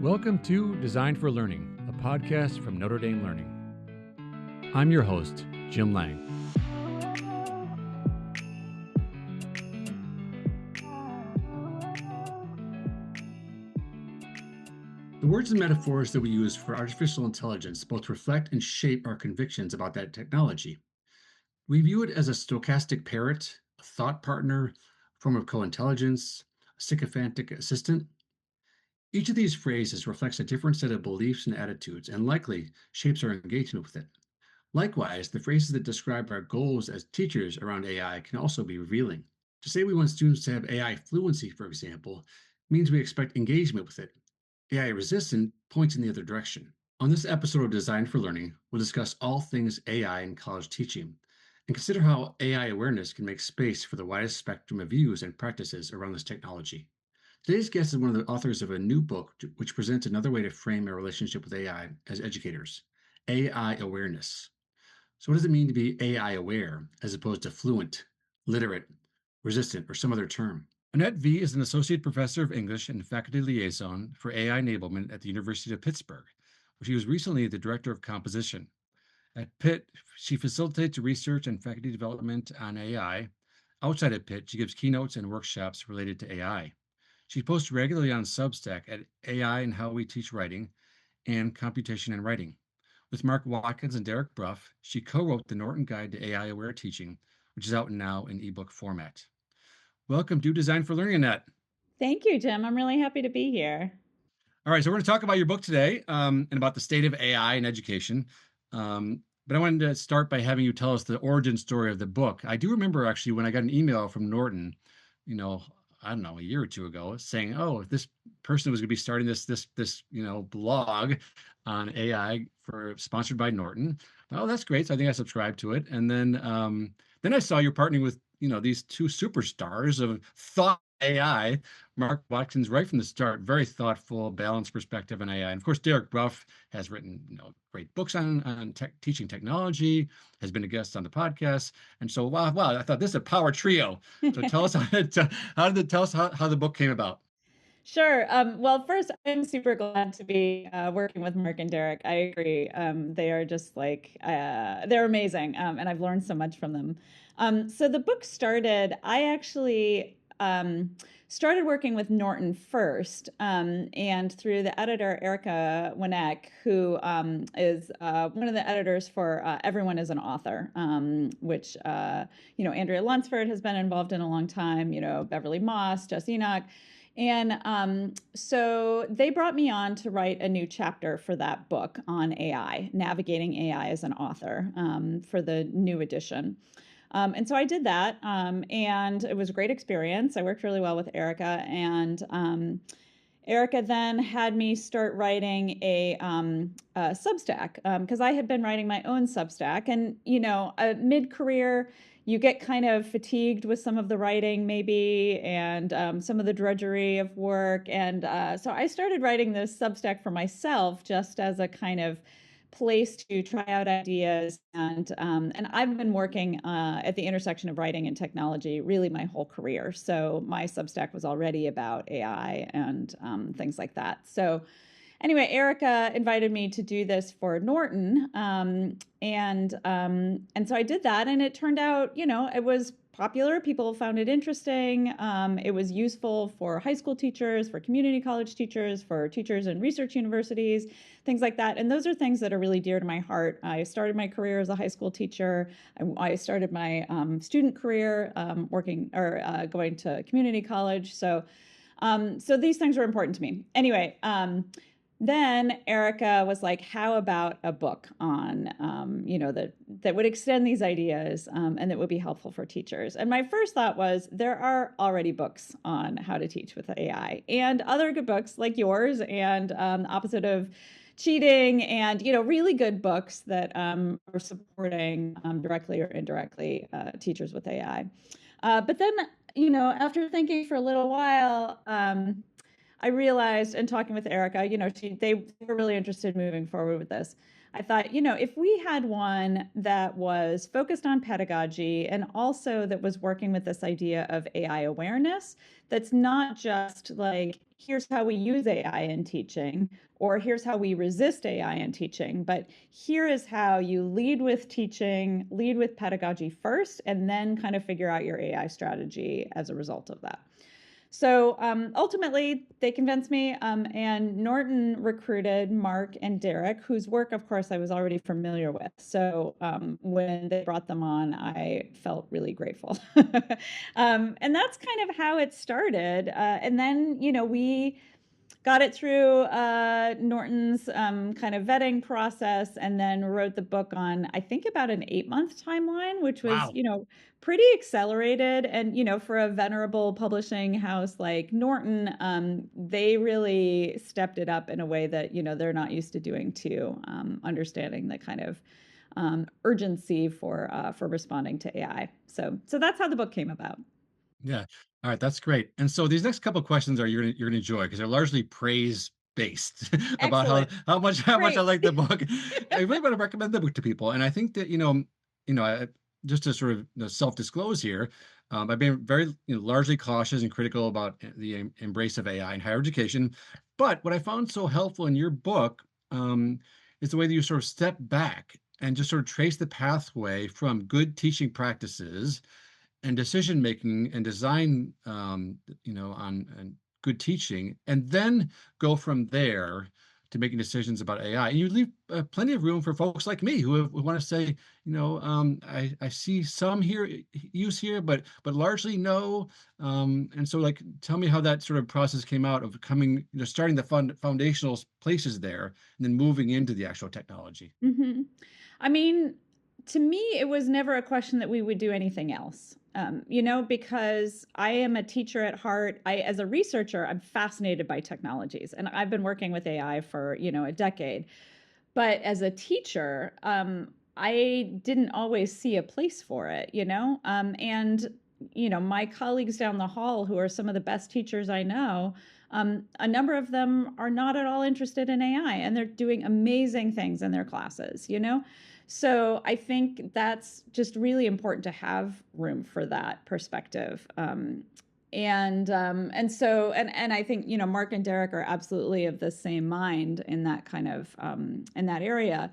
Welcome to Design for Learning, a podcast from Notre Dame Learning. I'm your host, Jim Lang. The words and metaphors that we use for artificial intelligence both reflect and shape our convictions about that technology. We view it as a stochastic parrot, a thought partner, a form of co-intelligence, a sycophantic assistant. Each of these phrases reflects a different set of beliefs and attitudes and likely shapes our engagement with it. Likewise, the phrases that describe our goals as teachers around AI can also be revealing. To say we want students to have AI fluency, for example, means we expect engagement with it. AI resistant points in the other direction. On this episode of Design for Learning, we'll discuss all things AI in college teaching and consider how AI awareness can make space for the widest spectrum of views and practices around this technology. Today's guest is one of the authors of a new book which presents another way to frame our relationship with AI as educators, AI awareness. So what does it mean to be AI aware as opposed to fluent, literate, resistant, or some other term? Annette Vee is an associate professor of English and faculty liaison for AI enablement at the University of Pittsburgh, where she was recently the director of composition. At Pitt, she facilitates research and faculty development on AI. Outside of Pitt, she gives keynotes and workshops related to AI. She posts regularly on Substack at AI and How We Teach Writing and Computation and Writing. With Mark Watkins and Derek Bruff, she co-wrote the Norton Guide to AI-Aware Teaching, which is out now in ebook format. Welcome to Design for Learning, Annette. Thank you, Jim. I'm really happy to be here. All right, so we're going to talk about your book today and about the state of AI in education. But I wanted to start by having you tell us the origin story of the book. I do remember actually when I got an email from Norton, I don't know, a year or two ago, saying, "Oh, this person was going to be starting this blog on AI sponsored by Norton." Oh, that's great! So I think I subscribed to it, and then I saw you're partnering with these two superstars of thought AI, Mark Watkins, right from the start, very thoughtful, balanced perspective on AI, and of course Derek Bruff has written great books on teaching technology, has been a guest on the podcast, and so wow, I thought this is a power trio. So tell us how the book came about. Sure. Well, first, I'm super glad to be working with Mark and Derek. I agree. They are just they're amazing, and I've learned so much from them. So the book started, I actually started working with Norton first, and through the editor, Erica Winnick, who is one of the editors for Everyone is an Author, which, Andrea Lunsford has been involved in a long time, Beverly Moss, Jess Enoch. And so they brought me on to write a new chapter for that book on AI, navigating AI as an author, for the new edition. And so I did that, and it was a great experience. I worked really well with Erica, and Erica then had me start writing a Substack, because I had been writing my own Substack, and mid-career, you get kind of fatigued with some of the writing maybe, and some of the drudgery of work, and so I started writing this Substack for myself just as a kind of place to try out ideas, and I've been working at the intersection of writing and technology really my whole career. So my Substack was already about AI and things like that. So anyway, Erica invited me to do this for Norton, and so I did that, and it turned out, it was popular. People found it interesting. It was useful for high school teachers, for community college teachers, for teachers in research universities, things like that. And those are things that are really dear to my heart. I started my career as a high school teacher. I started my student career going to community college. So these things were important to me. Anyway, then Erica was like, how about a book on, that would extend these ideas and that would be helpful for teachers? And my first thought was, there are already books on how to teach with AI and other good books like yours and the opposite of cheating and, really good books that are supporting directly or indirectly teachers with AI. But then, after thinking for a little while, I realized, in talking with Erica, they were really interested in moving forward with this. I thought, if we had one that was focused on pedagogy and also that was working with this idea of AI awareness, that's not just like, here's how we use AI in teaching, or here's how we resist AI in teaching. But here is how you lead with teaching, lead with pedagogy first, and then kind of figure out your AI strategy as a result of that. So ultimately, they convinced me, and Norton recruited Mark and Derek, whose work, of course, I was already familiar with. So when they brought them on, I felt really grateful. And that's kind of how it started. And then, we got it through Norton's kind of vetting process, and then wrote the book on, I think, about an 8-month timeline, which was, Wow. pretty accelerated. And, for a venerable publishing house like Norton, they really stepped it up in a way that, they're not used to doing too, understanding the kind of urgency for responding to AI. So that's how the book came about. Yeah. All right, that's great. And so these next couple of questions are you're gonna enjoy because they're largely praise based about how Excellent. how much I Great. like the book. I really want to recommend the book to people, and I think that I, just to sort of self disclose here, I've been very largely cautious and critical about the embrace of AI in higher education. But what I found so helpful in your book is the way that you sort of step back and just sort of trace the pathway from good teaching practices and decision making and design, on and good teaching, and then go from there to making decisions about AI. And you leave plenty of room for folks like me who want to say, I see some here use here, but largely no. And so, like, tell me how that sort of process came out of coming, starting the foundational places there, and then moving into the actual technology. Hmm. I mean, to me, it was never a question that we would do anything else. Because I am a teacher at heart. As a researcher, I'm fascinated by technologies, and I've been working with AI for, a decade. But as a teacher, I didn't always see a place for it, and my colleagues down the hall, who are some of the best teachers I know, a number of them are not at all interested in AI, and they're doing amazing things in their classes. So I think that's just really important to have room for that perspective. And I think Mark and Derek are absolutely of the same mind in that kind of in that area.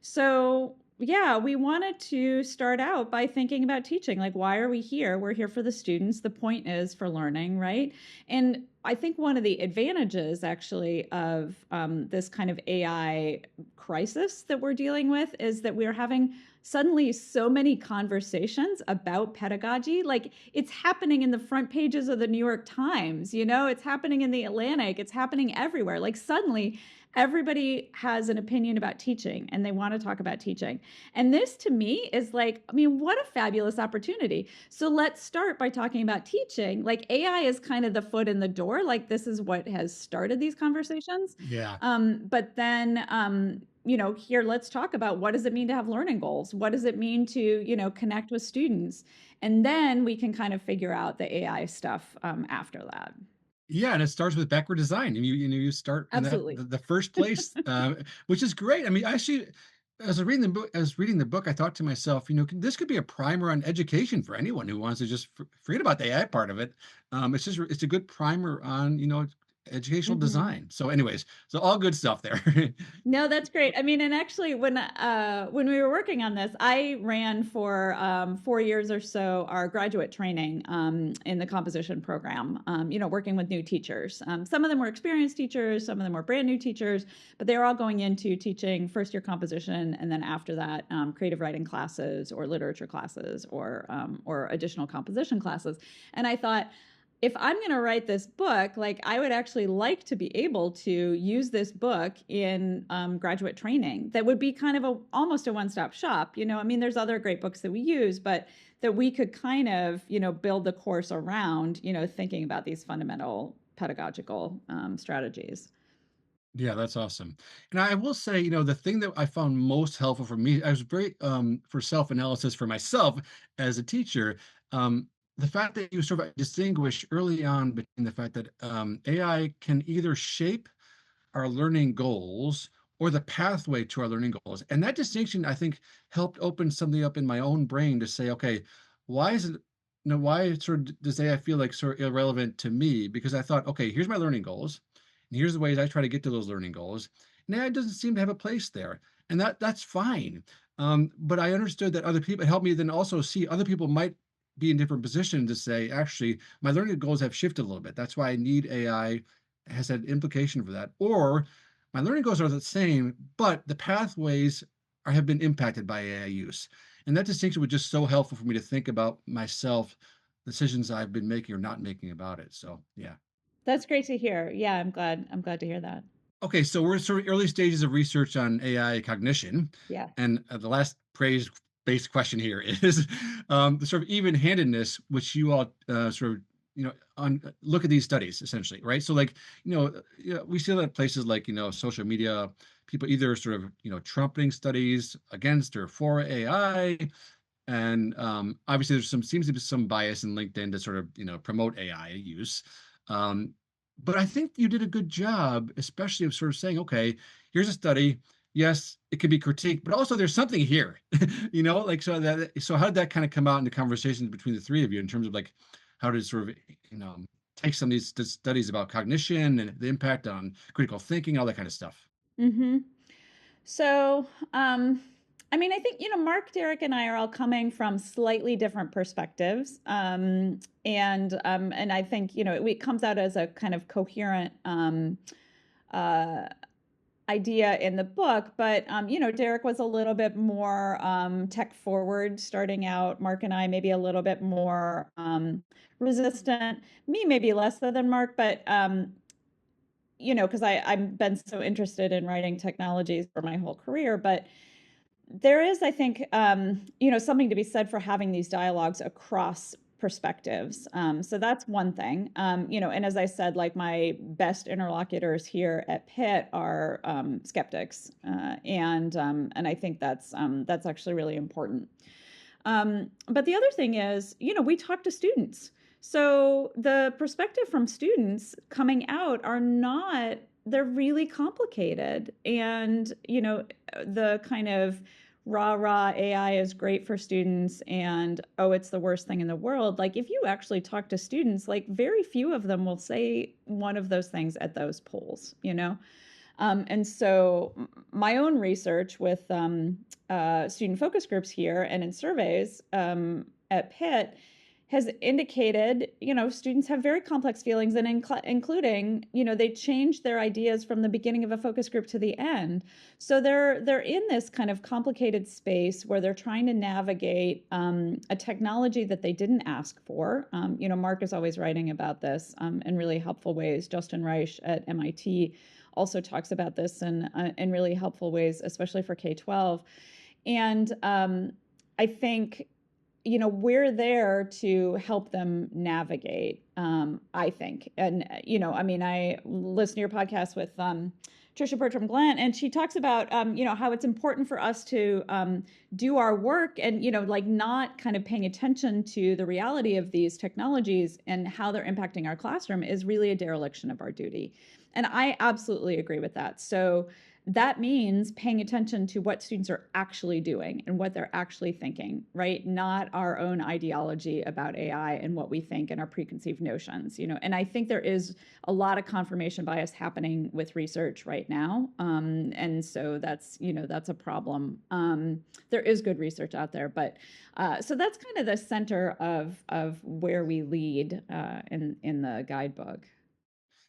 So yeah, we wanted to start out by thinking about teaching. Like, why are we here? We're here for the students. The point is for learning, right? And I think one of the advantages, actually, of this kind of AI crisis that we're dealing with is that we're having suddenly so many conversations about pedagogy. Like, it's happening in the front pages of the New York Times, it's happening in the Atlantic, it's happening everywhere. Like, suddenly everybody has an opinion about teaching and they want to talk about teaching. And this, to me, is like, I mean, what a fabulous opportunity. So let's start by talking about teaching. Like, AI is kind of the foot in the door. Like, this is what has started these conversations. Yeah. But then, here, let's talk about, what does it mean to have learning goals? What does it mean to, connect with students? And then we can kind of figure out the AI stuff after that. Yeah, and it starts with backward design, and you start in that Absolutely. the first place, which is great. I mean, actually, as reading the book, I thought to myself, this could be a primer on education for anyone who wants to just forget about the AI part of it. It's a good primer on educational Mhm. design. So, anyways, so all good stuff there. No, that's great. I mean, and actually, when we were working on this, I ran for 4 years or so our graduate training in the composition program. Working with new teachers. Some of them were experienced teachers, some of them were brand new teachers, but they were all going into teaching first year composition, and then after that, creative writing classes or literature classes or additional composition classes. And I thought, if I'm going to write this book, like, I would actually like to be able to use this book in graduate training. That would be kind of almost a one-stop shop. I mean, there's other great books that we use, but that we could kind of, build the course around, thinking about these fundamental pedagogical strategies. Yeah, that's awesome. And I will say, the thing that I found most helpful for me, I was very for self-analysis for myself as a teacher, the fact that you sort of distinguish early on between the fact that AI can either shape our learning goals or the pathway to our learning goals. And that distinction, I think, helped open something up in my own brain to say, okay, why is it why sort of does AI feel like sort of irrelevant to me? Because I thought, okay, here's my learning goals, and here's the ways I try to get to those learning goals. And AI doesn't seem to have a place there, and that's fine. But I understood that other people, it helped me then also see other people might be in different positions to say, actually, my learning goals have shifted a little bit. That's why I need AI has had implication for that. Or my learning goals are the same, but the pathways have been impacted by AI use. And that distinction was just so helpful for me to think about myself, decisions I've been making or not making about it. So, yeah. That's great to hear. Yeah, I'm glad to hear that. Okay, so we're sort of early stages of research on AI cognition. Yeah. And the last praise based question here is the sort of even handedness, which you all sort of, look at these studies essentially, right? So, like, we see that places like, social media, people either sort of, trumpeting studies against or for AI. And obviously, seems to be some bias in LinkedIn to sort of promote AI use. Um, but I think you did a good job, especially of sort of saying, okay, here's a study. Yes, it can be critiqued, but also there's something here, like so. How did that kind of come out in the conversations between the three of you in terms of like how to sort of take some of these studies about cognition and the impact on critical thinking, all that kind of stuff? Mm-hmm. So, I mean, I think, Mark, Derek, and I are all coming from slightly different perspectives. And I think, it comes out as a kind of coherent uh, idea in the book. But, Derek was a little bit more tech forward starting out. Mark and I maybe a little bit more resistant. Me, maybe less so than Mark, but because I've been so interested in writing technologies for my whole career. But there is, I think, something to be said for having these dialogues across perspectives. So that's one thing. And as I said, like my best interlocutors here at Pitt are skeptics, and I think that's actually really important. But the other thing is, we talk to students. So the perspective from students coming out are not, they're really complicated. And, the kind of rah AI is great for students and, oh, it's the worst thing in the world. Like, if you actually talk to students, like, very few of them will say one of those things at those polls. And so my own research with student focus groups here and in surveys at Pitt has indicated, students have very complex feelings, and including, they change their ideas from the beginning of a focus group to the end. So they're in this kind of complicated space where they're trying to navigate a technology that they didn't ask for. Mark is always writing about this in really helpful ways. Justin Reich at MIT also talks about this in really helpful ways, especially for K-12. And I think, we're there to help them navigate, I think. And, I mean, I listen to your podcast with Trisha Bertram Glant, and she talks about, how it's important for us to do our work and, like not kind of paying attention to the reality of these technologies and how they're impacting our classroom is really a dereliction of our duty. And I absolutely agree with that. So that means paying attention to what students are actually doing and what they're actually thinking, right? Not our own ideology about AI and what we think and our preconceived notions, And I think there is a lot of confirmation bias happening with research right now. And so that's a problem. There is good research out there, but so that's kind of the center of where we lead in the guidebook.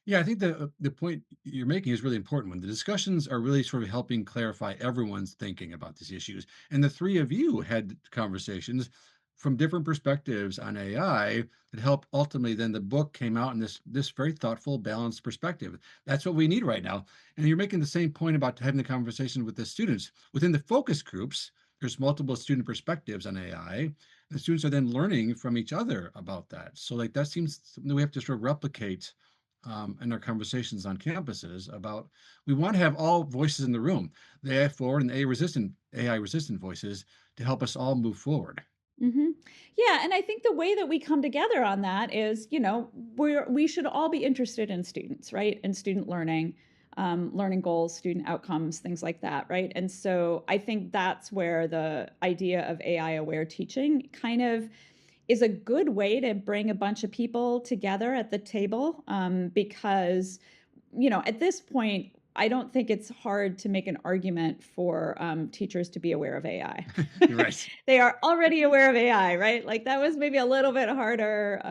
Yeah, I think the point you're making is really important one. The discussions are really sort of helping clarify everyone's thinking about these issues. And the three of you had conversations from different perspectives on AI that helped ultimately then the book came out in this very thoughtful, balanced perspective. That's what we need right now. And you're making the same point about having the conversation with the students. Within the focus groups, there's multiple student perspectives on AI. And the students are then learning from each other about that. So like that seems something we have to sort of replicate in our conversations on campuses about we want to have all voices in the room, the AI forward and the AI resistant voices to help us all move forward. Mm-hmm. Yeah, and I think the way that we come together on that is, we should all be interested in students, right? And student learning, learning goals, student outcomes, things like that, right? And so I think that's where the idea of AI aware teaching kind of is a good way to bring a bunch of people together at the table, because, at this point, I don't think it's hard to make an argument for teachers to be aware of AI. You're right. They are already aware of AI, right? Like that was maybe a little bit harder,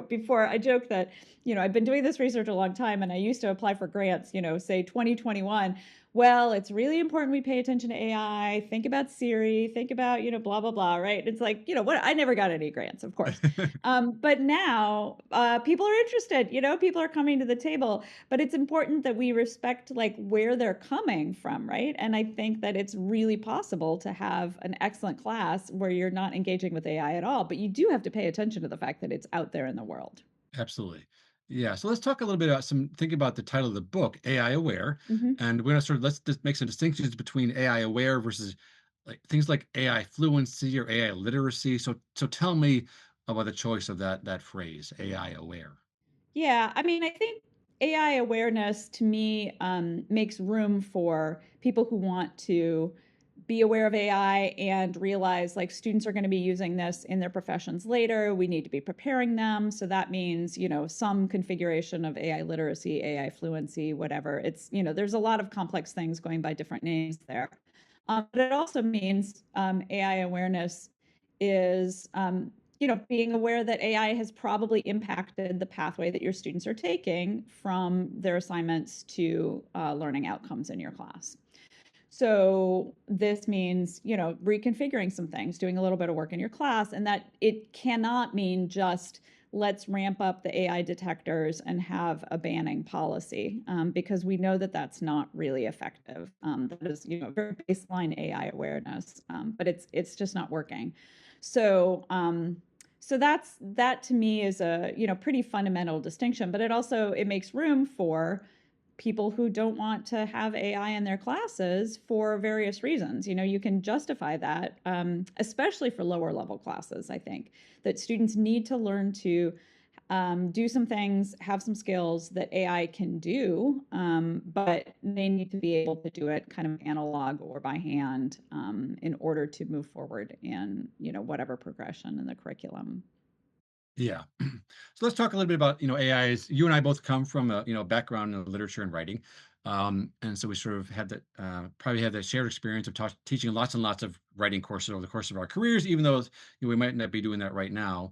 before. I joke that, I've been doing this research a long time and I used to apply for grants, say 2021. Well, it's really important we pay attention to AI, think about Siri, think about, blah, blah, blah, right? It's like, what? I never got any grants, of course. But now people are interested, people are coming to the table, but it's important that we respect like where they're coming from, right? And I think that it's really possible to have an excellent class where you're not engaging with AI at all, but you do have to pay attention to the fact that it's out there in the world. Absolutely. Yeah. So let's talk a little bit about think about the title of the book, AI Aware. Hmm. And we're gonna sort of let's just make some distinctions between AI aware versus like things like AI fluency or AI literacy. So tell me about the choice of that phrase, AI aware. Yeah, I mean, I think AI awareness to me makes room for people who want to be aware of AI and realize like students are going to be using this in their professions later. We need to be preparing them. So that means, some configuration of AI literacy, AI fluency, whatever. It's, there's a lot of complex things going by different names there. But it also means AI awareness is being aware that AI has probably impacted the pathway that your students are taking from their assignments to learning outcomes in your class. So this means, reconfiguring some things, doing a little bit of work in your class, and that it cannot mean just let's ramp up the AI detectors and have a banning policy, because we know that that's not really effective. That is, very baseline AI awareness, but it's just not working. So that to me is a pretty fundamental distinction, but it makes room for people who don't want to have AI in their classes for various reasons. You can justify that, especially for lower level classes. I think that students need to learn to do some things, have some skills that AI can do, but they need to be able to do it kind of analog or by hand, in order to move forward in whatever progression in the curriculum. Yeah. So let's talk a little bit about, AIs. You and I both come from a, background in literature and writing. And so we sort of had that, probably had that shared experience of teaching lots and lots of writing courses over the course of our careers, even though we might not be doing that right now.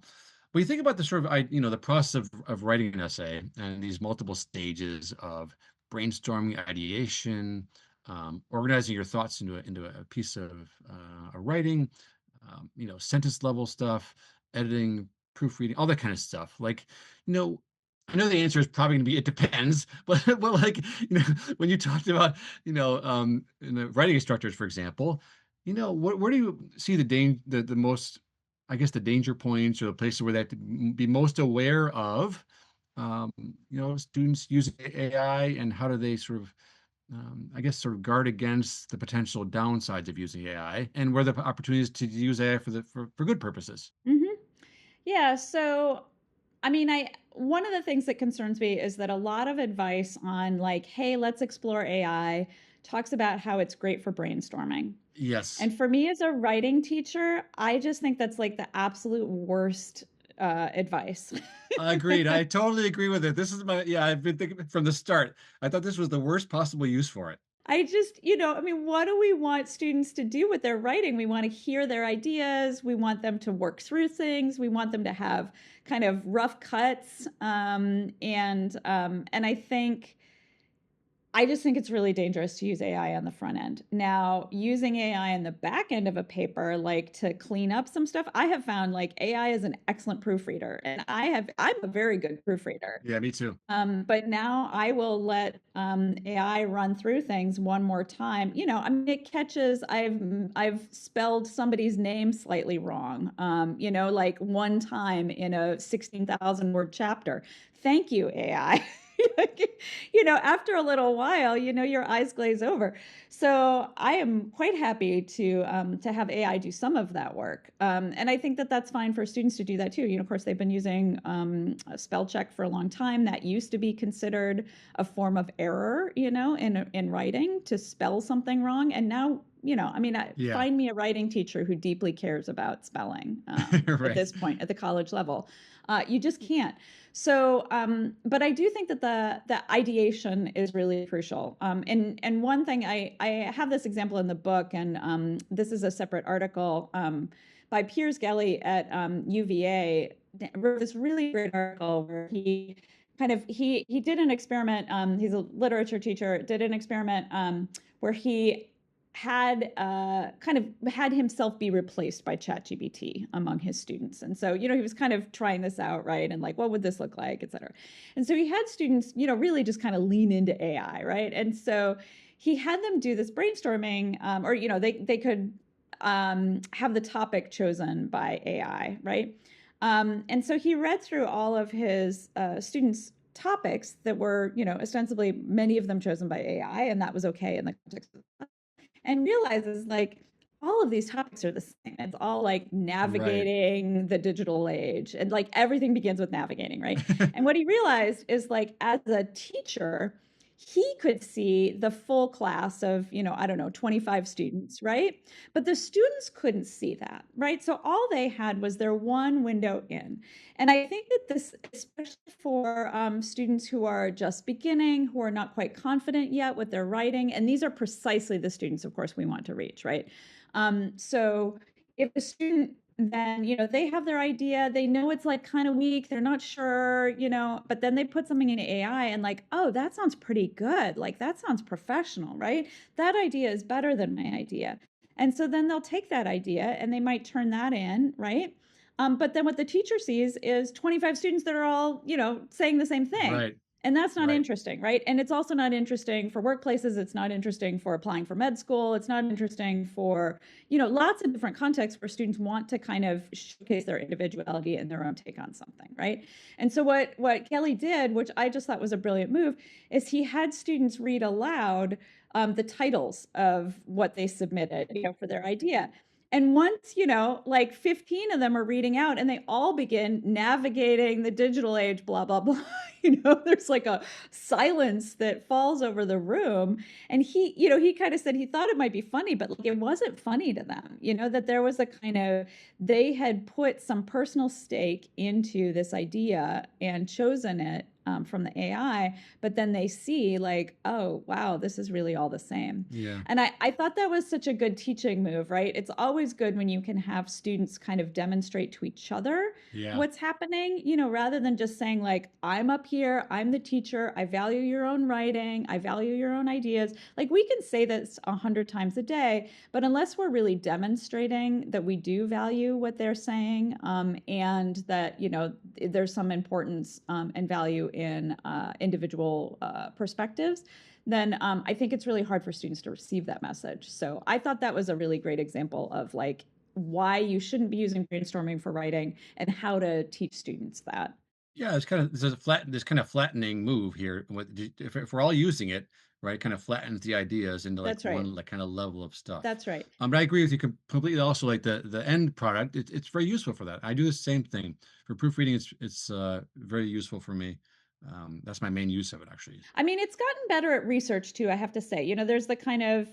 But you think about the sort of, the process of writing an essay and these multiple stages of brainstorming, ideation, organizing your thoughts into a piece of a writing, sentence level stuff, editing, proofreading, all that kind of stuff. Like, you know, I know the answer is probably going to be it depends, but like, when you talked about, writing instructors, for example, where do you see the most, I guess, the danger points or the places where they have to be most aware of, students using AI and how do they sort of I guess, sort of guard against the potential downsides of using AI and where the opportunities to use AI for good purposes. Hmm. Yeah, so I mean, I one of the things that concerns me is that a lot of advice on like, hey, let's explore AI talks about how it's great for brainstorming. Yes, And for me as a writing teacher, I just think that's like the absolute worst advice. agreed. I totally agree with it. This is yeah, I've been thinking from the start. I thought this was the worst possible use for it. I just, I mean, what do we want students to do with their writing? We want to hear their ideas. We want them to work through things. We want them to have kind of rough cuts. And I just think it's really dangerous to use AI on the front end. Now, using AI on the back end of a paper, like to clean up some stuff, I have found like AI is an excellent proofreader, and I'm a very good proofreader. Yeah, me too. But now I will let AI run through things one more time. I mean, it catches I've spelled somebody's name slightly wrong. Like one time in a 16,000 word chapter. Thank you, AI. After a little while, your eyes glaze over. So I am quite happy to have AI do some of that work, and I think that that's fine for students to do that too. Of course, they've been using spell check for a long time. That used to be considered a form of error, in writing to spell something wrong, and now I mean, Yeah. find me a writing teacher who deeply cares about spelling at Right. this point at the college level. You just can't. So, but I do think that the ideation is really crucial. And one thing I have this example in the book, and this is a separate article by Piers Gelly at UVA. Wrote this really great article where he did an experiment. He's a literature teacher. Did an experiment where he had kind of had himself be replaced by ChatGPT among his students. And so, he was kind of trying this out, right? And like, what would this look like, et cetera. And so he had students, really just kind of lean into AI, right? And so he had them do this brainstorming, or, they could have the topic chosen by AI, right? And so he read through all of his students' topics that were, ostensibly many of them chosen by AI, and that was okay in the context of the, and realizes like all of these topics are the same. It's all like Right. navigating the digital age, and like everything begins with navigating, right? And what he realized is like as a teacher, he could see the full class of, I don't know, 25 students, right? But the students couldn't see that, right? So all they had was their one window in. And I think that this, especially for students who are just beginning, who are not quite confident yet with their writing, and these are precisely the students, of course, we want to reach, right? So if a student then, they have their idea, they know it's like kind of weak, they're not sure, but then they put something in AI and like, oh, that sounds pretty good. Like that sounds professional, right? That idea is better than my idea. And so then they'll take that idea and they might turn that in, right? But then what the teacher sees is 25 students that are all, saying the same thing. Right. And that's not Right. interesting, right? And it's also not interesting for workplaces. It's not interesting for applying for med school. It's not interesting for, lots of different contexts where students want to kind of showcase their individuality and their own take on something, right? And so what Kelly did, which I just thought was a brilliant move, is he had students read aloud the titles of what they submitted, for their idea. And once, like 15 of them are reading out and they all begin navigating the digital age, blah, blah, blah. There's like a silence that falls over the room. And he kind of said he thought it might be funny, but like it wasn't funny to them, that there was a kind of, they had put some personal stake into this idea and chosen it from the AI, but then they see like, oh, wow, this is really all the same. Yeah. And I thought that was such a good teaching move, right? It's always good when you can have students kind of demonstrate to each other Yeah. what's happening, rather than just saying like, I'm up here, I'm the teacher, I value your own writing, I value your own ideas. Like we can say this 100 times a day, but unless we're really demonstrating that we do value what they're saying, and that, there's some importance and value in individual perspectives, then I think it's really hard for students to receive that message. So I thought that was a really great example of like why you shouldn't be using brainstorming for writing and how to teach students that. Yeah, it's kind of this kind of flattening move here. If we're all using it, right, kind of flattens the ideas into like That's right. one like kind of level of stuff. That's right. But I agree with you completely. Also, like the end product, it's very useful for that. I do the same thing for proofreading. It's very useful for me. That's my main use of it, actually. I mean, it's gotten better at research too, I have to say. There's the kind of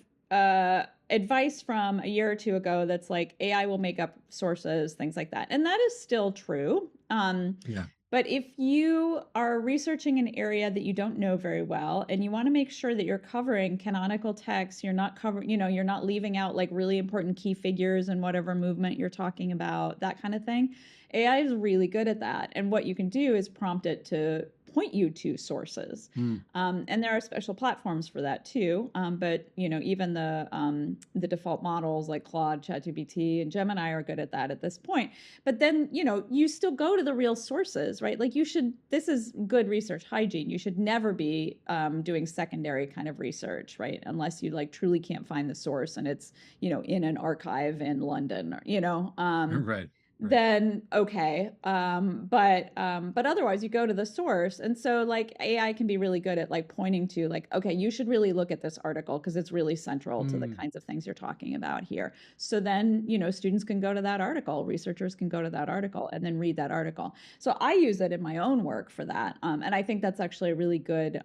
advice from a year or two ago that's like AI will make up sources, things like that. And that is still true. Yeah. But if you are researching an area that you don't know very well and you want to make sure that you're covering canonical texts, you're not covering, you're not leaving out like really important key figures in whatever movement you're talking about, that kind of thing. AI is really good at that. And what you can do is prompt it to point you to sources. Hmm. And there are special platforms for that too. But even the default models like Claude, ChatGPT, and Gemini are good at that at this point. But then you still go to the real sources, right? Like you should. This is good research hygiene. You should never be doing secondary kind of research, right? Unless you like truly can't find the source and it's in an archive in London, Right. Right. then okay. But otherwise you go to the source. And so like AI can be really good at like pointing to like, okay, you should really look at this article because it's really central to the Hmm. kinds of things you're talking about here. So then, students can go to that article, researchers can go to that article and then read that article. So I use it in my own work for that. And I think that's actually a really good,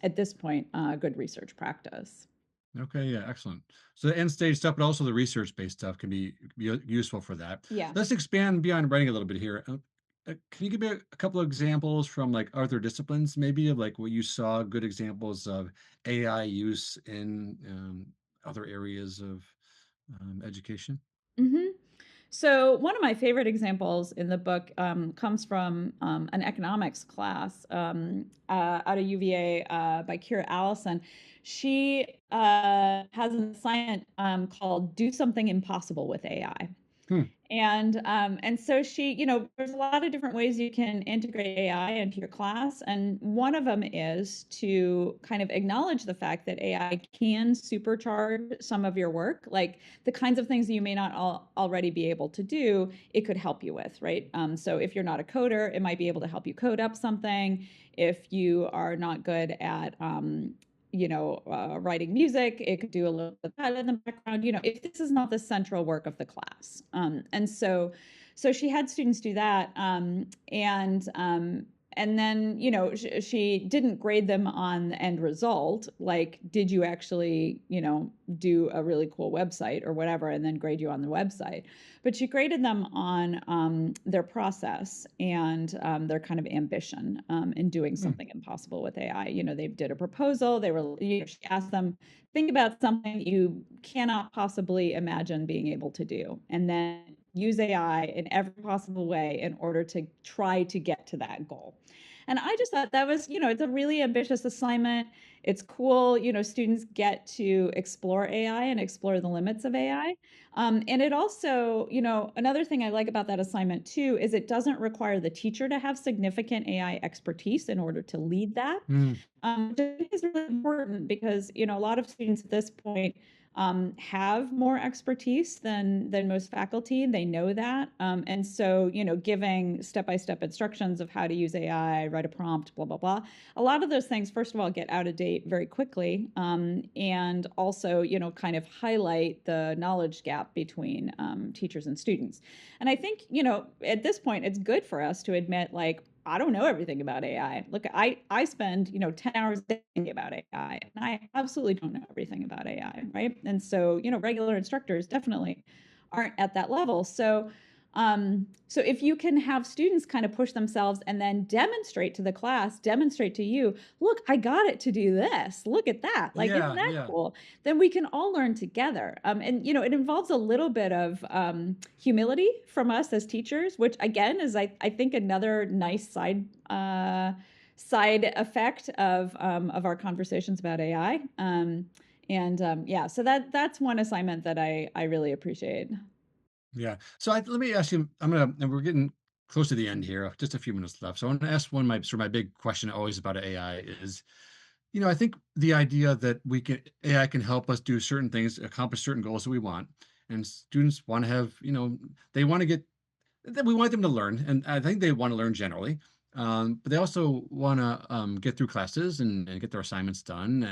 at this point, good research practice. Okay, yeah, excellent. So the end stage stuff, but also the research-based stuff can be useful for that. Yeah. Let's expand beyond writing a little bit here. Can you give me a couple of examples from like other disciplines, maybe of like what you saw good examples of AI use in other areas of education? hmm So one of my favorite examples in the book comes from an economics class out of UVA by Kira Allison. She has an assignment called "Do Something Impossible with AI." Hmm. And so she, there's a lot of different ways you can integrate AI into your class, and one of them is to kind of acknowledge the fact that AI can supercharge some of your work, like the kinds of things that you may not already be able to do. It could help you with, right? So if you're not a coder, it might be able to help you code up something. If you are not good at writing music, it could do a little bit of that in the background, if this is not the central work of the class. And so she had students do that. And then, she didn't grade them on the end result. Like, did you actually, do a really cool website or whatever, and then grade you on the website? But she graded them on their process and their kind of ambition in doing Hmm. something impossible with AI. They did a proposal. She asked them, think about something you cannot possibly imagine being able to do, and then use AI in every possible way in order to try to get to that goal. And I just thought that was, it's a really ambitious assignment. It's cool, students get to explore AI and explore the limits of AI. And it also, another thing I like about that assignment too is it doesn't require the teacher to have significant AI expertise in order to lead that, Hmm. which I think is really important because a lot of students at this point have more expertise than most faculty. They know that, and so giving step-by-step instructions of how to use AI, write a prompt, blah blah blah. A lot of those things, first of all, get out of date very quickly, and also kind of highlight the knowledge gap between teachers and students. And I think at this point, it's good for us to admit, like, I don't know everything about AI. Look, I spend, 10 hours a day thinking about AI, and I absolutely don't know everything about AI, right? And so, regular instructors definitely aren't at that level. So if you can have students kind of push themselves and then demonstrate to the class, demonstrate to you, look, I got it to do this. Look at that. Like, isn't Yeah, that yeah. cool? Then we can all learn together. And it involves a little bit of humility from us as teachers, which again is I think another nice side effect of our conversations about AI. Yeah, so that's one assignment that I really appreciate. Yeah. So let me ask you, and we're getting close to the end here, just a few minutes left. So I want to ask one of my sort of my big question always about AI is, I think the idea that AI can help us do certain things, accomplish certain goals that we want, and students want to have, they want to get that we want them to learn, and I think they want to learn generally. But they also want to get through classes and get their assignments done,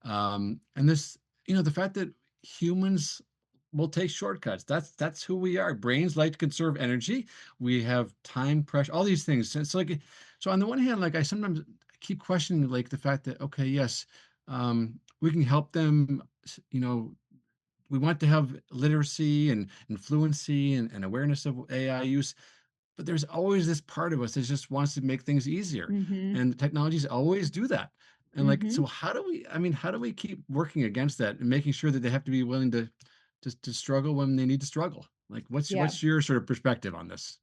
and this, the fact that humans will take shortcuts. That's who we are. Brains like to conserve energy. We have time pressure, all these things. So it's like, so on the one hand, like I sometimes keep questioning like the fact that okay, yes, we can help them. We want to have literacy and fluency and awareness of AI use, but there's always this part of us that just wants to make things easier, Mm-hmm. and technologies always do that. And like, Mm-hmm. so how do we? I mean, how do we keep working against that and making sure that they have to be willing to struggle when they need to struggle? Like, Yeah. what's your sort of perspective on this?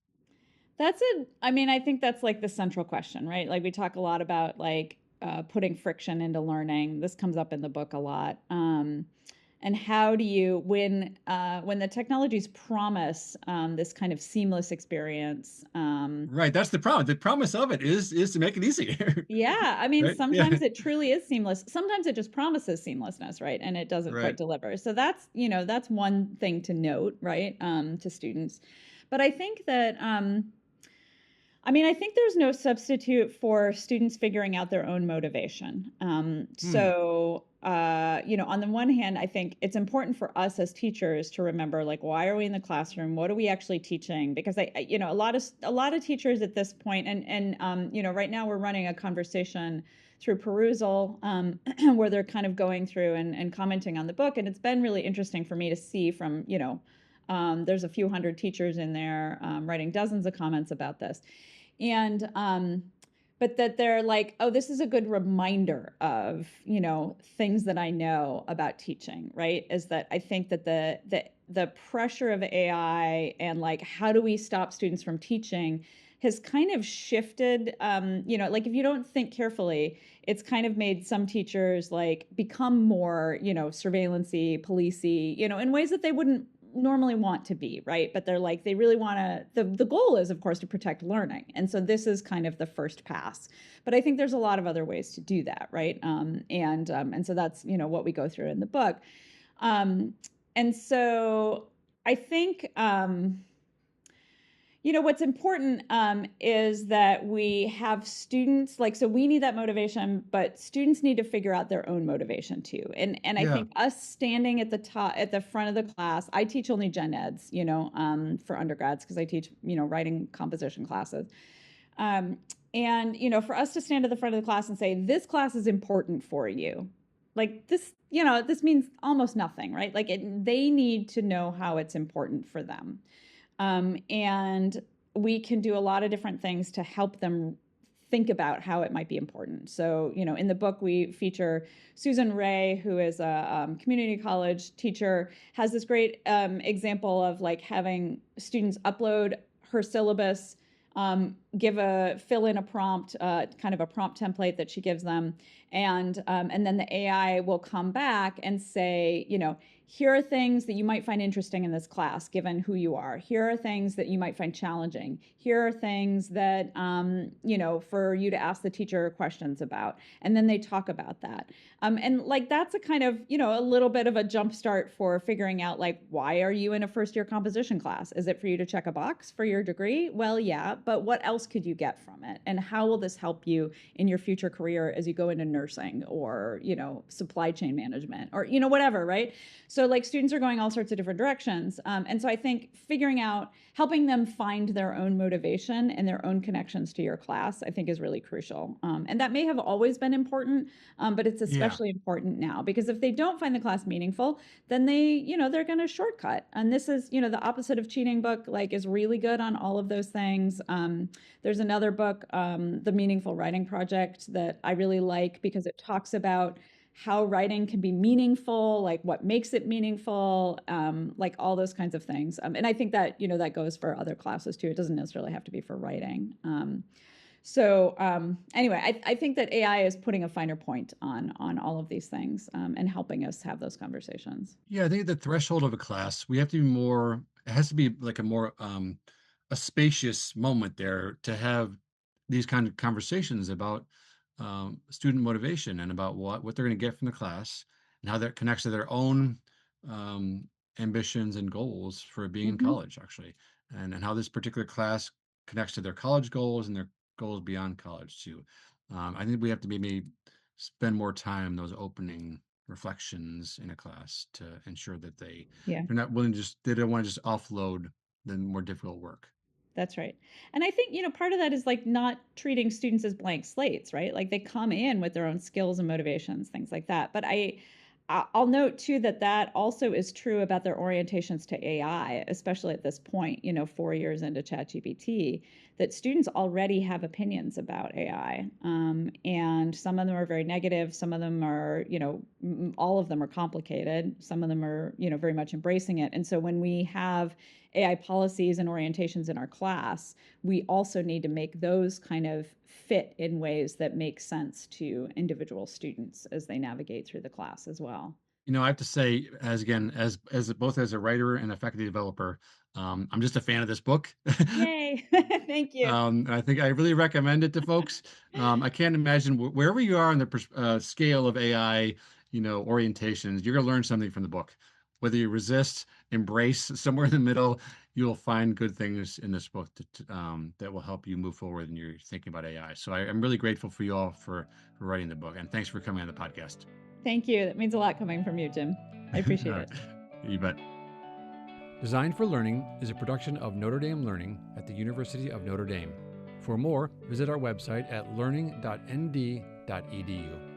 I mean, I think that's like the central question, right? Like we talk a lot about like putting friction into learning. This comes up in the book a lot. And how do you, when the technologies promise this kind of seamless experience? Right, that's the problem. The promise of it is to make it easier, Yeah, I mean, right? Yeah, sometimes it truly is seamless. Sometimes it just promises seamlessness, right? And it doesn't quite right. deliver. So that's one thing to note, right? To students. But I think that I think there's no substitute for students figuring out their own motivation. Hmm. On the one hand, I think it's important for us as teachers to remember, like, why are we in the classroom? What are we actually teaching? Because a lot of teachers at this point, and right now we're running a conversation through perusal, where they're kind of going through and commenting on the book. And it's been really interesting for me to see from, there's a few hundred teachers in there writing dozens of comments about this. And but that they're like, oh, this is a good reminder of, things that I know about teaching, right? Is that I think that the pressure of AI and like how do we stop students from teaching has kind of shifted, like if you don't think carefully, it's kind of made some teachers like become more, surveillance-y, policey, in ways that they wouldn't normally want to be, right? But they're like, they really want to, the goal is, of course, to protect learning. And so this is kind of the first pass. But I think there's a lot of other ways to do that, right? And so that's, what we go through in the book. And so I think, what's important is that we have students so we need that motivation, but students need to figure out their own motivation too. And I think us standing at the front of the class, I teach only gen eds, for undergrads because I teach, writing composition classes. And, for us to stand at the front of the class and say, this class is important for you. Like this, this means almost nothing, right? Like they need to know how it's important for them. And we can do a lot of different things to help them think about how it might be important. So, in the book, we feature Susan Ray, who is a community college teacher, has this great example of like having students upload her syllabus, fill in a prompt, kind of a prompt template that she gives them. And then the AI will come back and say, here are things that you might find interesting in this class, given who you are. Here are things that you might find challenging. Here are things that, for you to ask the teacher questions about. And then they talk about that. And like, that's a kind of, a little bit of a jump start for figuring out like, why are you in a first year composition class? Is it for you to check a box for your degree? Well, yeah, but what else could you get from it? And how will this help you in your future career as you go into nursing or, supply chain management or, whatever, right? So like students are going all sorts of different directions. And so I think helping them find their own motivation and their own connections to your class, I think is really crucial. And that may have always been important, but it's especially important now because if they don't find the class meaningful, then they're going to shortcut. And this is, the opposite of cheating book, like is really good on all of those things. There's another book, The Meaningful Writing Project, that I really like because it talks about how writing can be meaningful, like what makes it meaningful, like all those kinds of things. And I think that, that goes for other classes too. It doesn't necessarily have to be for writing. Anyway, I think that AI is putting a finer point on all of these things and helping us have those conversations. Yeah, I think the threshold of a class, we have to be more, it has to be like a more a spacious moment there to have these kind of conversations about student motivation and about what they're going to get from the class and how that connects to their own um, ambitions and goals for being in Mm-hmm. college, actually, and how this particular class connects to their college goals and their goals beyond college too. I think we have to maybe spend more time in those opening reflections in a class to ensure that Yeah. they're not willing to they don't want to just offload the more difficult work. That's right. And I think, part of that is like not treating students as blank slates, right? Like they come in with their own skills and motivations, things like that. But I'll note too that also is true about their orientations to AI, especially at this point, 4 years into ChatGPT, that students already have opinions about AI. And some of them are very negative. Some of them are, all of them are complicated. Some of them are, very much embracing it. And so when we have AI policies and orientations in our class, we also need to make those kind of fit in ways that make sense to individual students as they navigate through the class as well. I have to say, as both as a writer and a faculty developer, I'm just a fan of this book. Yay. Thank you. I think I really recommend it to folks. I can't imagine wherever you are on the scale of AI, orientations, you're going to learn something from the book. Whether you resist, embrace, somewhere in the middle, you'll find good things in this book that will help you move forward when you're thinking about AI. So I'm really grateful for you all for writing the book, and thanks for coming on the podcast. Thank you. That means a lot coming from you, Jim. I All appreciate right, it. you bet. Designed for Learning is a production of Notre Dame Learning at the University of Notre Dame. For more, visit our website at learning.nd.edu. norton.edu.